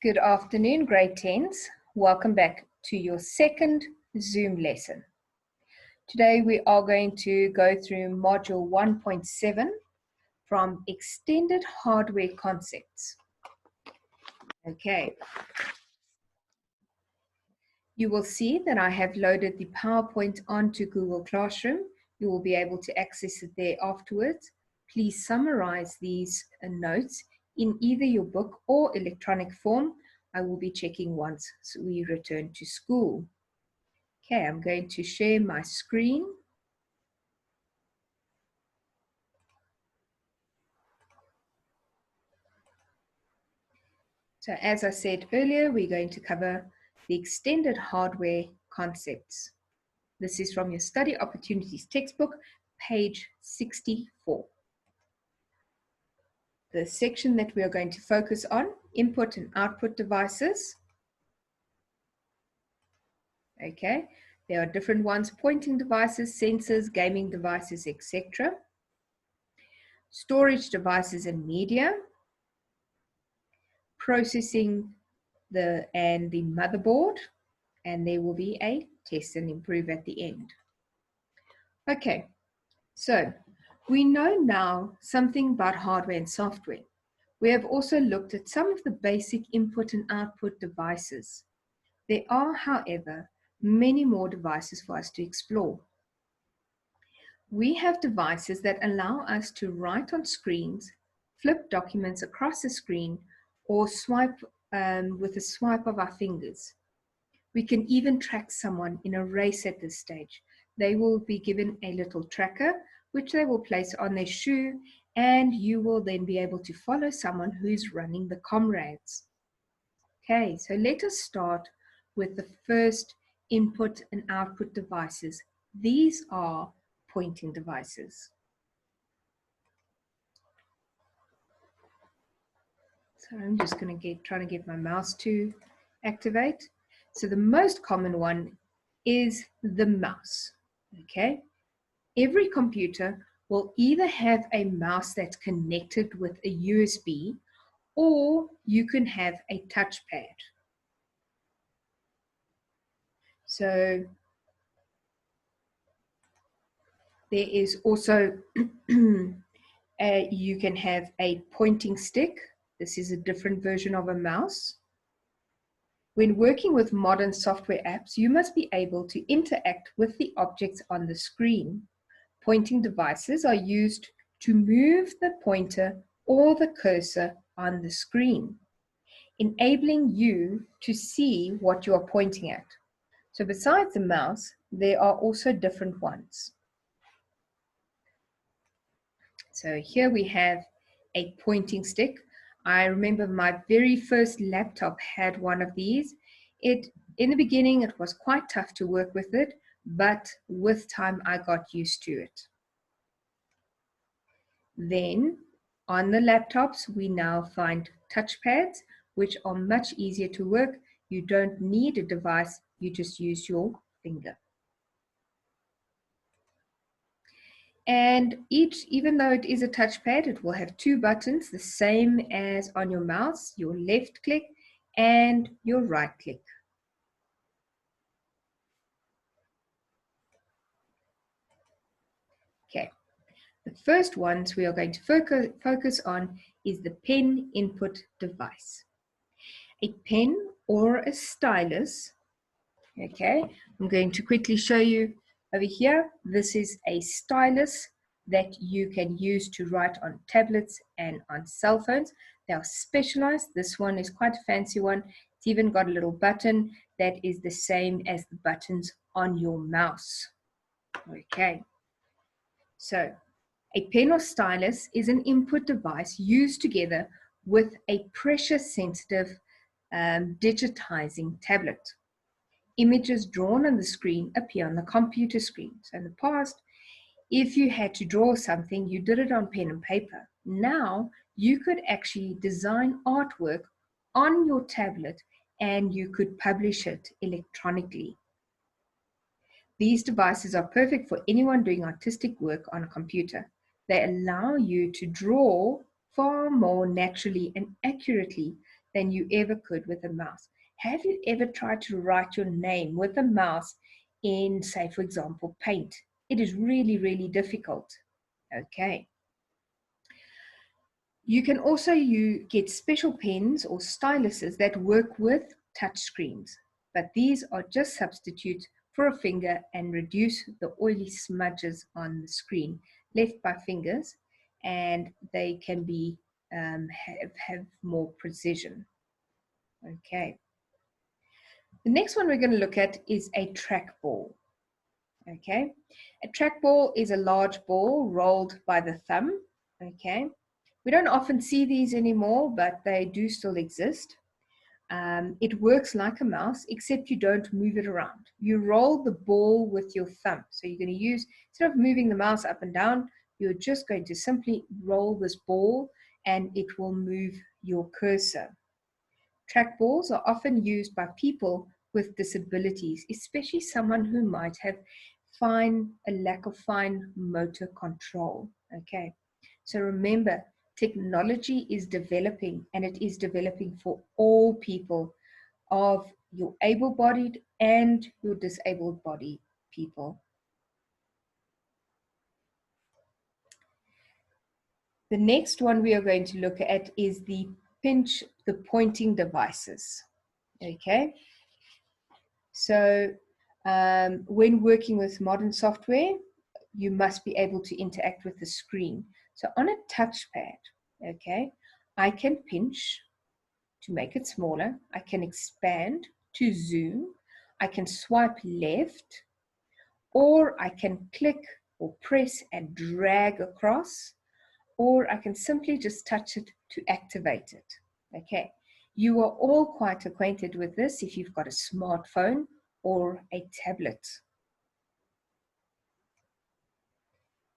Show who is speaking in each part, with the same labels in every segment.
Speaker 1: Good afternoon, grade 10s. Welcome back to your second Zoom lesson. Today we are going to go through module 1.7 from Extended Hardware Concepts. Okay. You will see that I have loaded the PowerPoint onto Google Classroom. You will be able to access it there afterwards. Please summarize these notes in either your book or electronic form. I will be checking once we return to school. Okay, I'm going to share my screen. So as I said earlier, we're going to cover the extended hardware concepts. This is from your Study Opportunities textbook, page 64. The section that we are going to focus on, input and output devices. Okay, there are different ones, pointing devices, sensors, gaming devices, etc. Storage devices and media. Processing and the motherboard, and there will be a test and improve at the end. Okay, so we know now something about hardware and software. We have also looked at some of the basic input and output devices. There are, however, many more devices for us to explore. We have devices that allow us to write on screens, flip documents across the screen, or swipe with a swipe of our fingers. We can even track someone in a race at this stage. They will be given a little tracker, which they will place on their shoe, and you will then be able to follow someone who's running the comrades. Okay, so let us start with the first input and output devices. These are pointing devices. So I'm just going to try to get my mouse to activate. So the most common one is the mouse. Okay, every computer will either have a mouse that's connected with a USB, or you can have a touchpad. So there is also you can have a pointing stick. This is a different version of a mouse. When working with modern software apps, you must be able to interact with the objects on the screen. Pointing devices are used to move the pointer or the cursor on the screen, enabling you to see what you are pointing at. So besides the mouse, there are also different ones. So here we have a pointing stick. I remember my very first laptop had one of these. In the beginning, it was quite tough to work with it, but with time, I got used to it. Then on the laptops, we now find touchpads, which are much easier to work. You don't need a device, you just use your finger. And even though it is a touchpad, it will have two buttons, the same as on your mouse, your left click and your right click. Okay, the first ones we are going to focus on is the pen input device. A pen or a stylus, okay, I'm going to quickly show you over here. This is a stylus that you can use to write on tablets and on cell phones. They are specialized. This one is quite a fancy one. It's even got a little button that is the same as the buttons on your mouse. Okay, so a pen or stylus is an input device used together with a pressure-sensitive digitizing tablet. Images drawn on the screen appear on the computer screen. So in the past, if you had to draw something, you did it on pen and paper. Now, you could actually design artwork on your tablet and you could publish it electronically. These devices are perfect for anyone doing artistic work on a computer. They allow you to draw far more naturally and accurately than you ever could with a mouse. Have you ever tried to write your name with a mouse in, say, for example, Paint? It is really, really difficult. Okay. You can also get special pens or styluses that work with touch screens, but these are just substitutes for a finger and reduce the oily smudges on the screen left by fingers, and they can be have more precision. Okay. The next one we're going to look at is a trackball. Okay. A trackball is a large ball rolled by the thumb. Okay. We don't often see these anymore, but they do still exist. It works like a mouse, except you don't move it around. You roll the ball with your thumb. So you're going to use, instead of moving the mouse up and down, you're just going to simply roll this ball and it will move your cursor. Trackballs are often used by people with disabilities, especially someone who might have a lack of fine motor control. Okay, so remember, technology is developing, and it is developing for all people, of your able-bodied and your disabled body people. The next one we are going to look at is the pointing devices. Okay, so when working with modern software, you must be able to interact with the screen. So on a touchpad, okay, I can pinch to make it smaller. I can expand to zoom. I can swipe left, or I can click or press and drag across, or I can simply just touch it to activate it. Okay, you are all quite acquainted with this if you've got a smartphone or a tablet.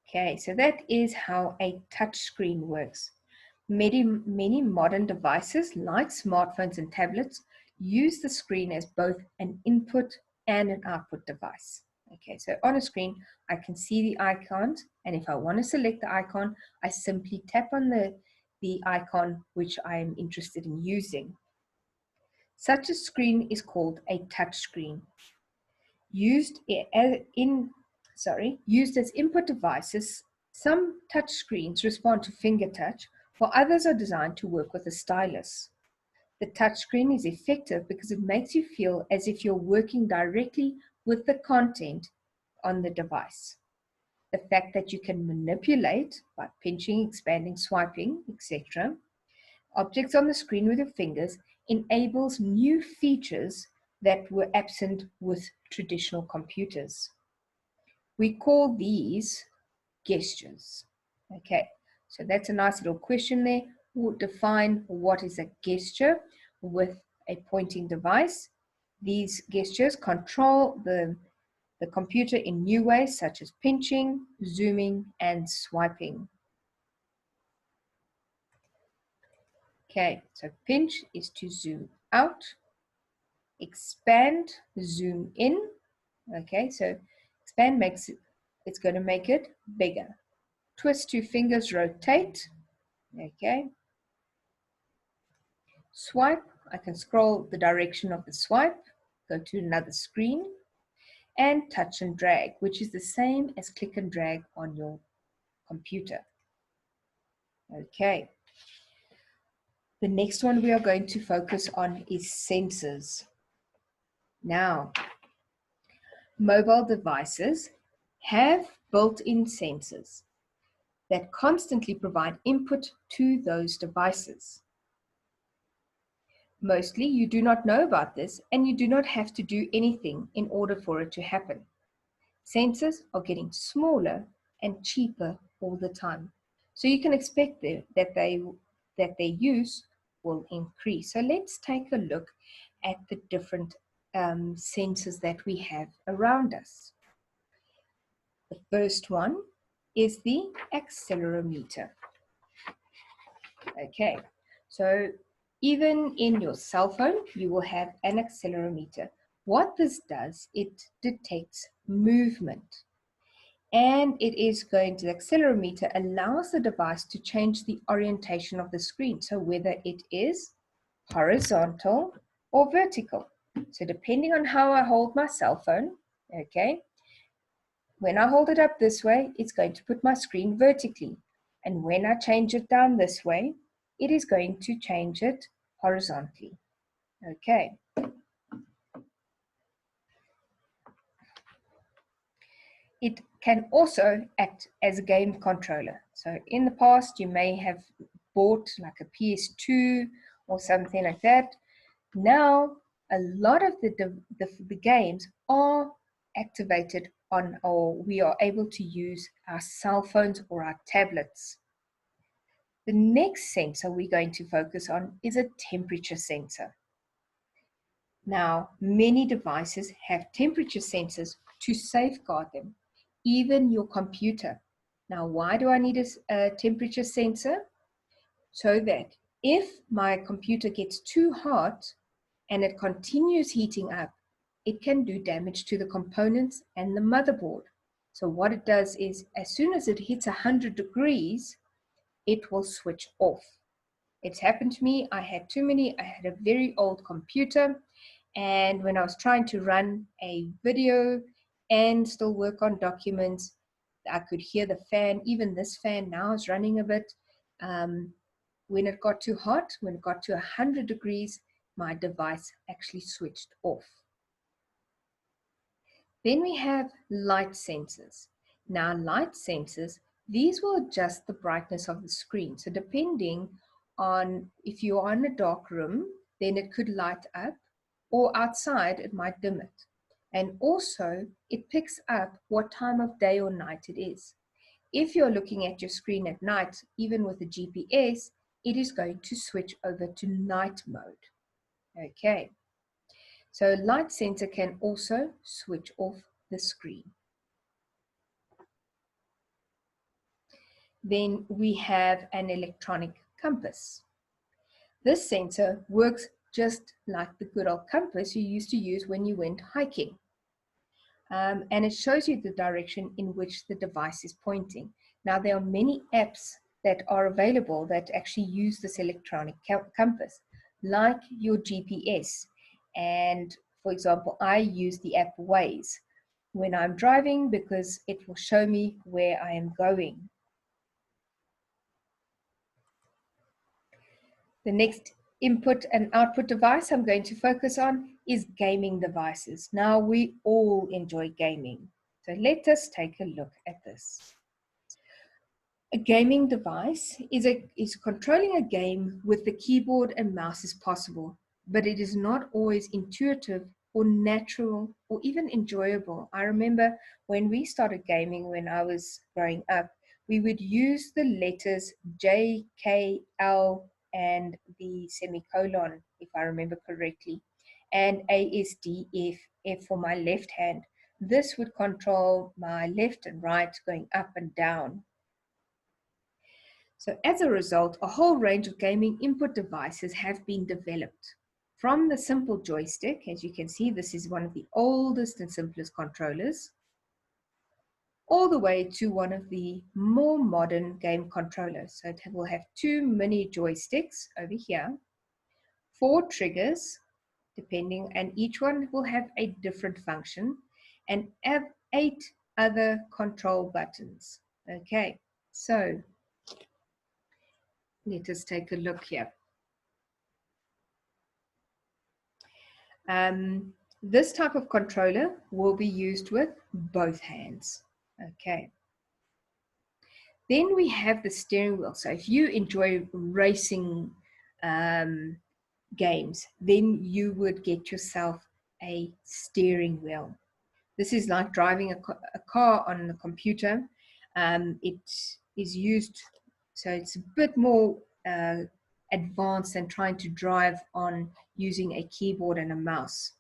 Speaker 1: Okay, so that is how a touch screen works. Many modern devices like smartphones and tablets use the screen as both an input and an output device. Okay, so on a screen, I can see the icons, and if I want to select the icon, I simply tap on the icon which I am interested in using. Such a screen is called a touch screen. Used as input devices, some touch screens respond to finger touch, while others are designed to work with a stylus. The touchscreen is effective because it makes you feel as if you're working directly with the content on the device. The fact that you can manipulate by pinching, expanding, swiping, etc., objects on the screen with your fingers enables new features that were absent with traditional computers. We call these gestures. Okay, so that's a nice little question there. We'll define what is a gesture with a pointing device. These gestures control the computer in new ways, such as pinching, zooming, and swiping. Okay, so pinch is to zoom out. Expand, zoom in. Okay, so expand it's going to make it bigger. Twist two fingers, rotate. Okay. Swipe, I can scroll the direction of the swipe, go to another screen, and touch and drag, which is the same as click and drag on your computer. Okay. The next one we are going to focus on is sensors. Now, mobile devices have built-in sensors that constantly provide input to those devices. Mostly, you do not know about this, and you do not have to do anything in order for it to happen. Sensors are getting smaller and cheaper all the time. So you can expect that their use will increase. So let's take a look at the different sensors that we have around us. The first one is the accelerometer. Okay, so even in your cell phone, you will have an accelerometer. What this does, it detects movement. And the accelerometer allows the device to change the orientation of the screen. So whether it is horizontal, or vertical. So depending on how I hold my cell phone, okay, when I hold it up this way, it's going to put my screen vertically. And when I change it down this way, it is going to change it horizontally. Okay. It can also act as a game controller. So in the past, you may have bought like a PS2 or something like that. Now, a lot of the games are activated on, or we are able to use our cell phones or our tablets. The next sensor we're going to focus on is a temperature sensor. Now, many devices have temperature sensors to safeguard them, even your computer. Now, why do I need a temperature sensor? So that if my computer gets too hot and it continues heating up, it can do damage to the components and the motherboard. So what it does is, as soon as it hits 100 degrees, it will switch off. It's happened to me. I had a very old computer, and when I was trying to run a video and still work on documents, I could hear the fan. Even this fan now is running a bit. When it got too hot, when it got to 100 degrees, my device actually switched off. Then we have light sensors. Now, light sensors, these will adjust the brightness of the screen. So depending on if you're in a dark room, then it could light up, or outside, it might dim it. And also, it picks up what time of day or night it is. If you're looking at your screen at night, even with a GPS, it is going to switch over to night mode. Okay. So light sensor can also switch off the screen. Then we have an electronic compass. This sensor works just like the good old compass you used to use when you went hiking. And it shows you the direction in which the device is pointing. Now, there are many apps that are available that actually use this electronic compass, like your GPS. And for example, I use the app Waze when I'm driving because it will show me where I am going. The next input and output device I'm going to focus on is gaming devices. Now, we all enjoy gaming. So let us take a look at this. A gaming device is controlling a game with the keyboard and mouse as possible, but it is not always intuitive or natural or even enjoyable. I remember when we started gaming when I was growing up, we would use the letters J, K, L, and the semicolon, if I remember correctly, and A, S, D, F, F for my left hand. This would control my left and right going up and down. So as a result, a whole range of gaming input devices have been developed. From the simple joystick, as you can see, this is one of the oldest and simplest controllers, all the way to one of the more modern game controllers. So it will have 2 mini joysticks over here, 4 triggers, depending, and each one will have a different function, and 8 other control buttons. Okay, so let us take a look here. This type of controller will be used with both hands. Okay. Then we have the steering wheel. So if you enjoy racing games, then you would get yourself a steering wheel. This is like driving a car on a computer. It is used, so it's a bit more advanced than trying to drive on using a keyboard and a mouse.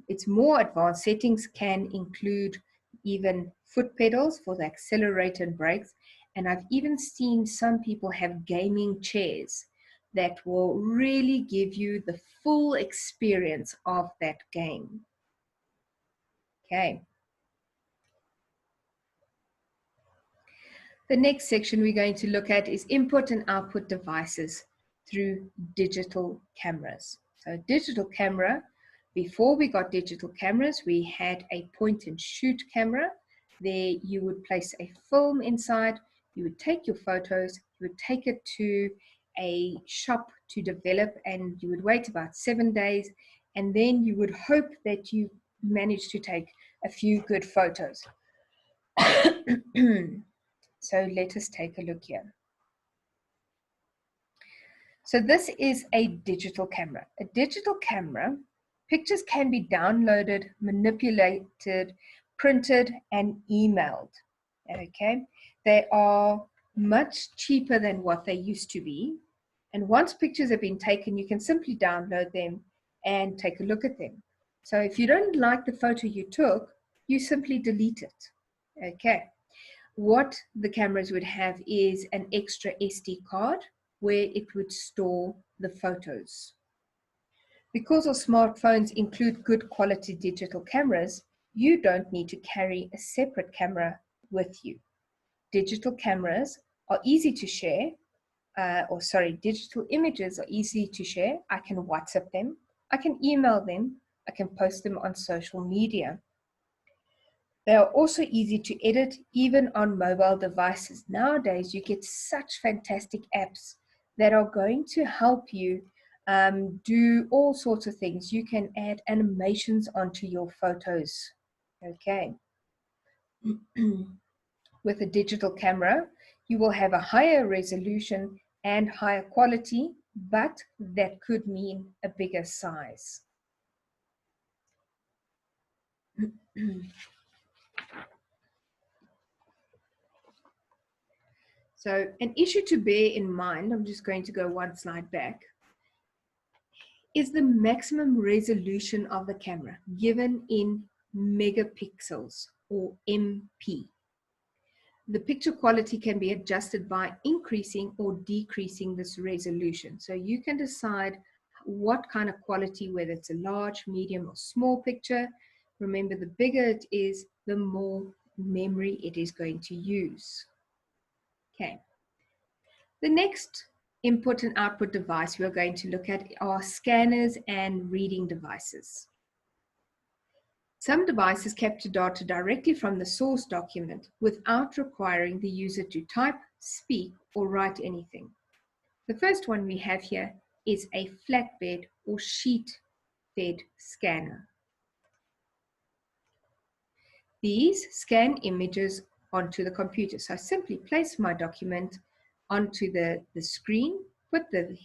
Speaker 1: Its more advanced settings can include even foot pedals for the accelerator and brakes. And I've even seen some people have gaming chairs that will really give you the full experience of that game. Okay. The next section we're going to look at is input and output devices. through digital cameras. So digital camera, before we got digital cameras, we had a point and shoot camera. There you would place a film inside, you would take your photos, you would take it to a shop to develop, and you would wait about 7 days, and then you would hope that you managed to take a few good photos. So let us take a look here. So this is a digital camera. A digital camera, pictures can be downloaded, manipulated, printed, and emailed. Okay, they are much cheaper than what they used to be. And once pictures have been taken, you can simply download them and take a look at them. So if you don't like the photo you took, you simply delete it. Okay. What the cameras would have is an extra SD card where it would store the photos. Because our smartphones include good quality digital cameras, you don't need to carry a separate camera with you. Digital cameras are easy to share, digital images are easy to share. I can WhatsApp them, I can email them, I can post them on social media. They are also easy to edit, even on mobile devices. Nowadays, you get such fantastic apps that are going to help you do all sorts of things. You can add animations onto your photos. Okay. With a digital camera, you will have a higher resolution and higher quality, but that could mean a bigger size. So an issue to bear in mind, I'm just going to go one slide back, is the maximum resolution of the camera given in megapixels or MP. The picture quality can be adjusted by increasing or decreasing this resolution. So you can decide what kind of quality, whether it's a large, medium, or small picture. Remember, the bigger it is, the more memory it is going to use. Okay. The next input and output device we're going to look at are scanners and reading devices. Some devices capture data directly from the source document without requiring the user to type, speak, or write anything. The first one we have here is a flatbed or sheet-fed scanner. These scan images onto the computer. So I simply place my document onto the screen, put the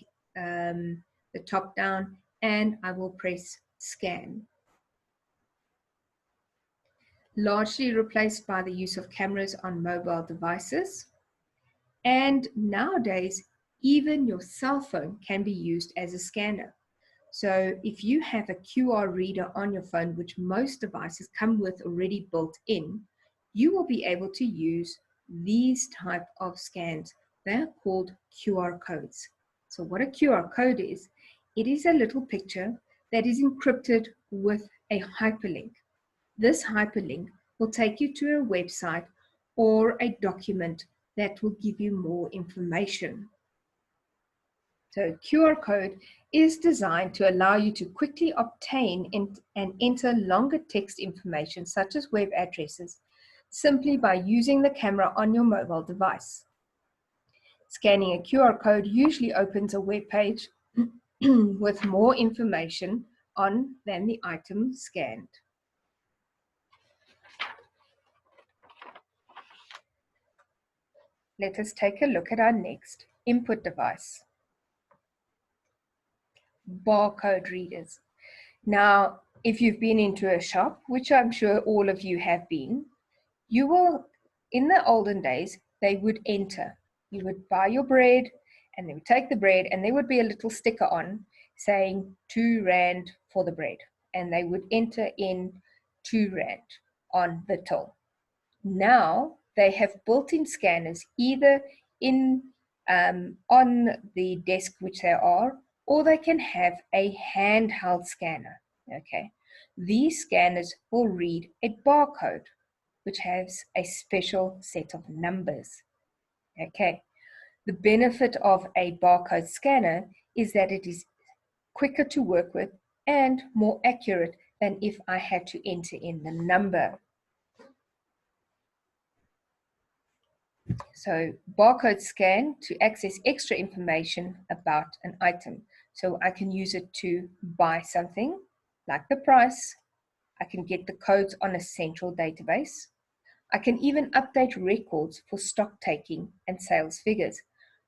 Speaker 1: top down, and I will press scan. Largely replaced by the use of cameras on mobile devices. And nowadays, even your cell phone can be used as a scanner. So if you have a QR reader on your phone, which most devices come with already built in, you will be able to use these type of scans. They're called QR codes. So what a QR code is, it is a little picture that is encrypted with a hyperlink. This hyperlink will take you to a website or a document that will give you more information. So QR code is designed to allow you to quickly obtain and enter longer text information such as web addresses simply by using the camera on your mobile device. Scanning a QR code usually opens a web page with more information on than the item scanned. Let us take a look at our next input device. Barcode readers. Now, if you've been into a shop, which I'm sure all of you have been, you will, in the olden days, they would enter. You would buy your bread and they would take the bread and there would be a little sticker on saying 2 Rand for the bread. And they would enter in 2 Rand on the till. Now they have built-in scanners either in on the desk, which they are, or they can have a handheld scanner. Okay, these scanners will read a barcode, which has a special set of numbers. Okay, The benefit of a barcode scanner is that it is quicker to work with and more accurate than if I had to enter in the number. So barcode scan to access extra information about an item. So I can use it to buy something like the price. I can get the codes on a central database. I can even update records for stock taking and sales figures.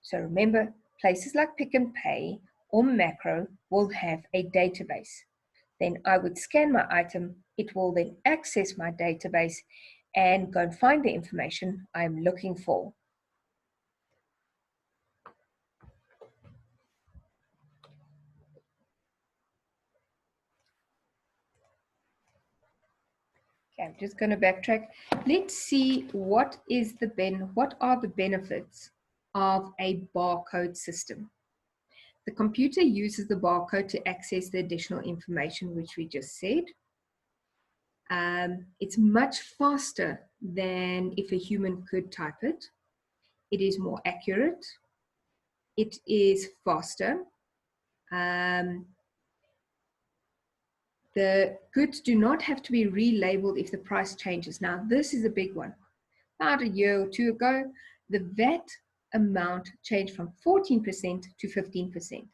Speaker 1: So remember, places like Pick and Pay or Macro will have a database. Then I would scan my item. It will then access my database and go and find the information I'm looking for. Okay, I'm just going to backtrack. Let's see what are the benefits of a barcode system. The computer uses the barcode to access the additional information which we just said. It's much faster than if a human could type it. It is more accurate. It is faster. The goods do not have to be relabeled if the price changes. Now, this is a big one. About a year or two ago, the VAT amount changed from 14% to 15%.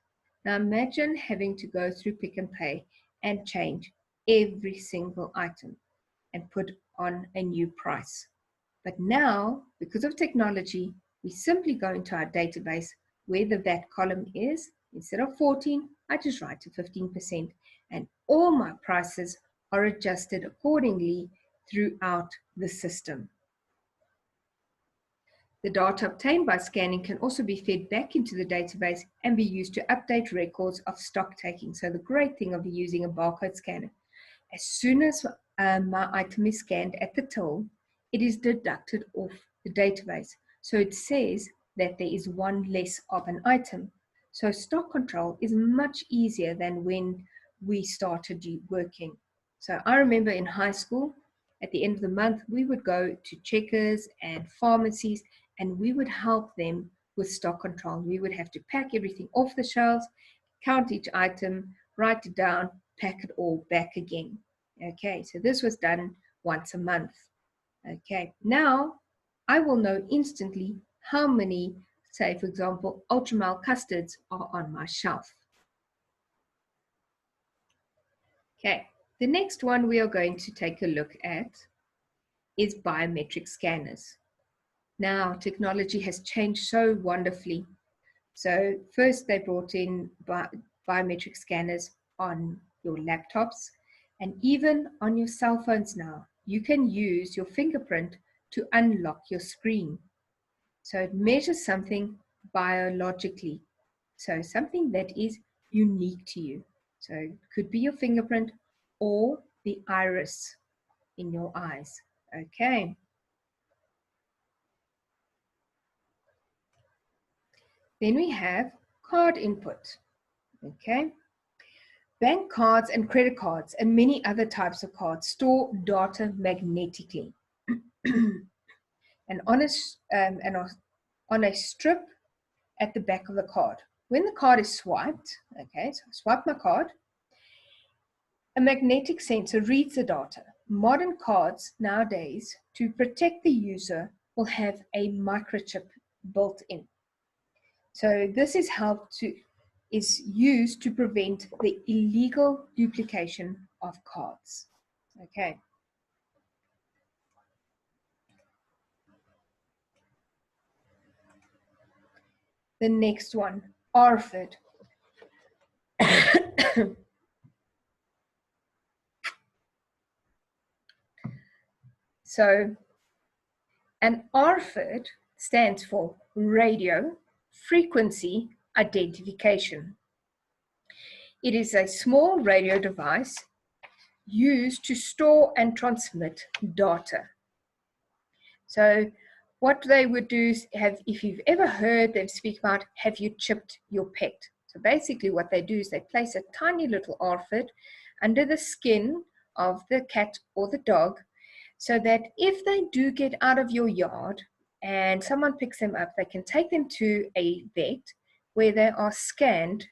Speaker 1: Now, imagine having to go through Pick and Pay and change every single item and put on a new price. But now, because of technology, we simply go into our database where the VAT column is. Instead of 14, I just write to 15%, and all my prices are adjusted accordingly throughout the system. The data obtained by scanning can also be fed back into the database and be used to update records of stock taking. So the great thing of using a barcode scanner, as soon as my item is scanned at the till, it is deducted off the database. So it says that there is one less of an item. So stock control is much easier than when we started working. So I remember in high school, at the end of the month, we would go to Checkers and pharmacies and we would help them with stock control. We would have to pack everything off the shelves, count each item, write it down, pack it all back again. Okay, so this was done once a month. Okay, now I will know instantly how many, say for example, Ultramel custards are on my shelf. Okay, the next one we are going to take a look at is biometric scanners. Now, technology has changed so wonderfully. So first they brought in biometric scanners on your laptops and even on your cell phones now. You can use your fingerprint to unlock your screen. So it measures something biologically. So something that is unique to you. So it could be your fingerprint or the iris in your eyes. Okay. Then we have card input. Okay. Bank cards and credit cards and many other types of cards store data magnetically. and on a strip at the back of the card. When the card is swiped, okay, so I swipe my card, a magnetic sensor reads the data. Modern cards nowadays, to protect the user, will have a microchip built in. So this is used to prevent the illegal duplication of cards. Okay. The next one, ARFID. So an ARFID stands for radio frequency identification. It is a small radio device used to store and transmit data. So what they would do is if you've ever heard them speak about, have you chipped your pet? So basically what they do is they place a tiny little ARFID under the skin of the cat or the dog, so that if they do get out of your yard and someone picks them up, they can take them to a vet where they are scanned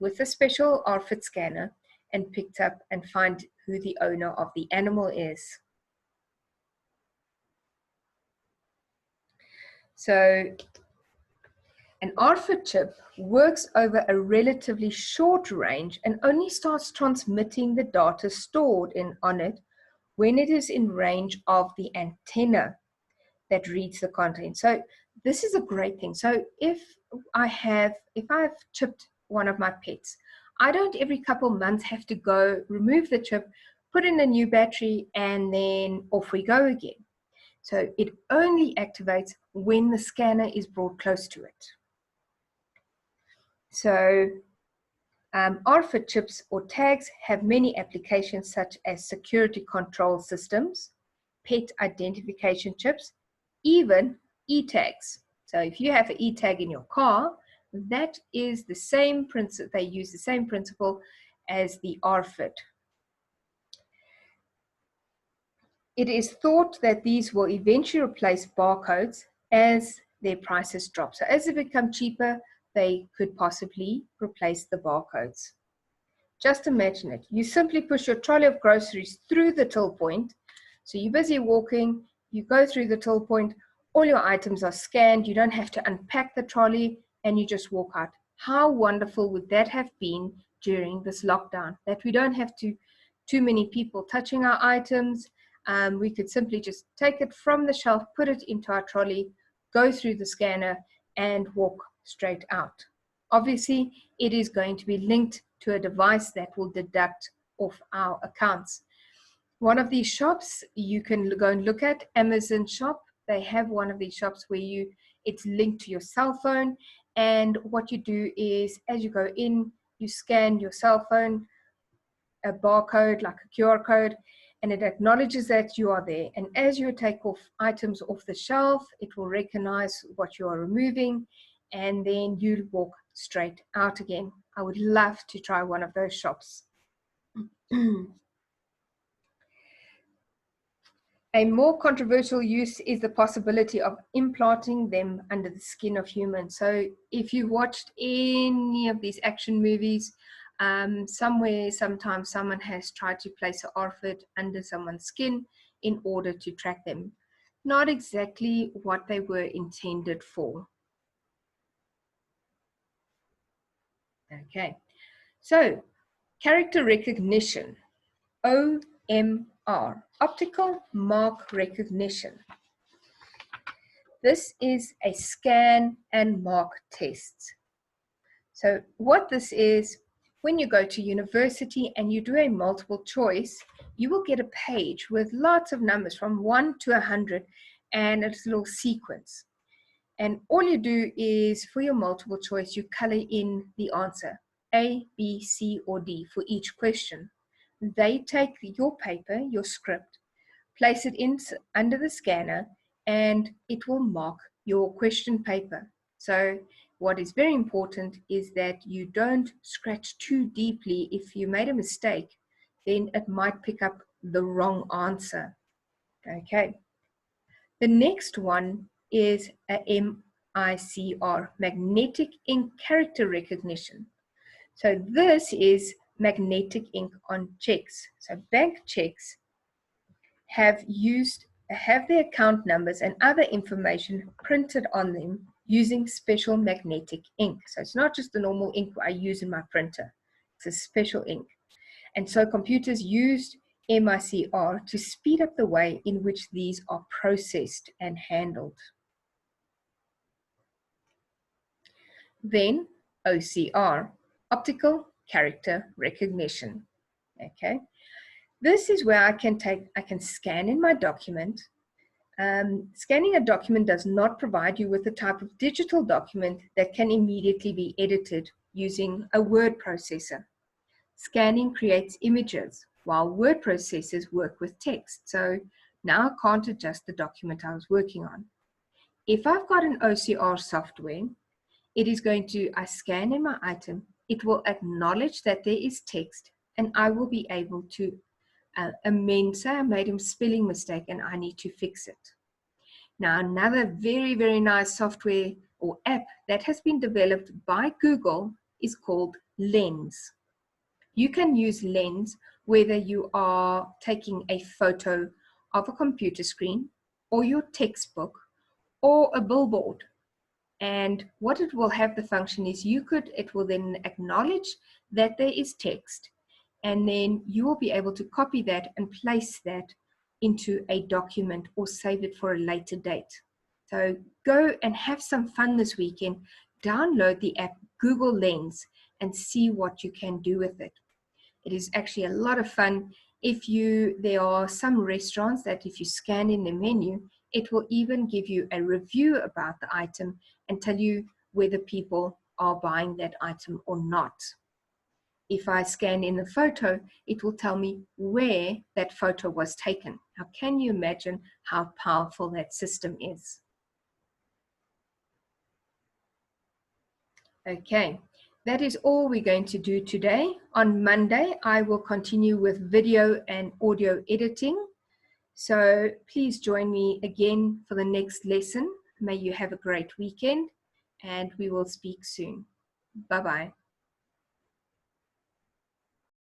Speaker 1: with a special RFID scanner and picked up and find who the owner of the animal is. So an RFID chip works over a relatively short range and only starts transmitting the data stored on it when it is in range of the antenna that reads the content. So this is a great thing. So if I've chipped one of my pets, I don't every couple months have to go remove the chip, put in a new battery, and then off we go again. So it only activates when the scanner is brought close to it. So RFID chips or tags have many applications such as security control systems, pet identification chips, even e-tags. So if you have an e-tag in your car, that is the same principle, they use the same principle as the RFID. It is thought that these will eventually replace barcodes as their prices drop. So as they become cheaper, they could possibly replace the barcodes. Just imagine it. You simply push your trolley of groceries through the till point. So you're busy walking, you go through the till point, all your items are scanned, you don't have to unpack the trolley, and you just walk out. How wonderful would that have been during this lockdown? That we don't have too many people touching our items. We could simply just take it from the shelf, put it into our trolley, go through the scanner, and walk straight out. Obviously, it is going to be linked to a device that will deduct off our accounts. One of these shops you can go and look at, Amazon shop. They have one of these shops where it's linked to your cell phone, and what you do is as you go in, you scan your cell phone, a barcode like a QR code, and it acknowledges that you are there. And as you take off items off the shelf, it will recognize what you are removing, and then you walk straight out again. I would love to try one of those shops. A more controversial use is the possibility of implanting them under the skin of humans. So if you've watched any of these action movies, sometimes someone has tried to place an RFID under someone's skin in order to track them. Not exactly what they were intended for. Okay, so character recognition, OMR, optical mark recognition. This is a scan and mark test. So what this is, when you go to university and you do a multiple choice, you will get a page with lots of numbers from 1 to 100 and it's a little sequence. And all you do is for your multiple choice, you color in the answer, A, B, C, or D for each question. They take your paper, your script, place it in under the scanner, and it will mark your question paper. So what is very important is that you don't scratch too deeply. If you made a mistake, then it might pick up the wrong answer. Okay. The next one is a MICR, magnetic ink character recognition. So this is magnetic ink on checks. So bank checks have their account numbers and other information printed on them using special magnetic ink. So it's not just the normal ink I use in my printer. It's a special ink. And so computers used MICR to speed up the way in which these are processed and handled. Then OCR, optical character recognition. Okay, this is where I can scan in my document. Scanning a document does not provide you with the type of digital document that can immediately be edited using a word processor. Scanning creates images, while word processors work with text. So now I can't adjust the document I was working on. If I've got an OCR software, it is going to, I scan in my item, it will acknowledge that there is text, and I will be able to amend. Say I made a spelling mistake and I need to fix it. Now, another very, very nice software or app that has been developed by Google is called Lens. You can use Lens whether you are taking a photo of a computer screen or your textbook or a billboard. And what it will have the function is it will then acknowledge that there is text, and then you will be able to copy that and place that into a document or save it for a later date. So go and have some fun this weekend. Download the app Google Lens and see what you can do with it. It is actually a lot of fun. There are some restaurants that if you scan in the menu, it will even give you a review about the item and tell you whether people are buying that item or not. If I scan in the photo, it will tell me where that photo was taken. Now, can you imagine how powerful that system is? Okay, that is all we're going to do today. On Monday, I will continue with video and audio editing. So please join me again for the next lesson. May you have a great weekend, and we will speak soon. Bye-bye.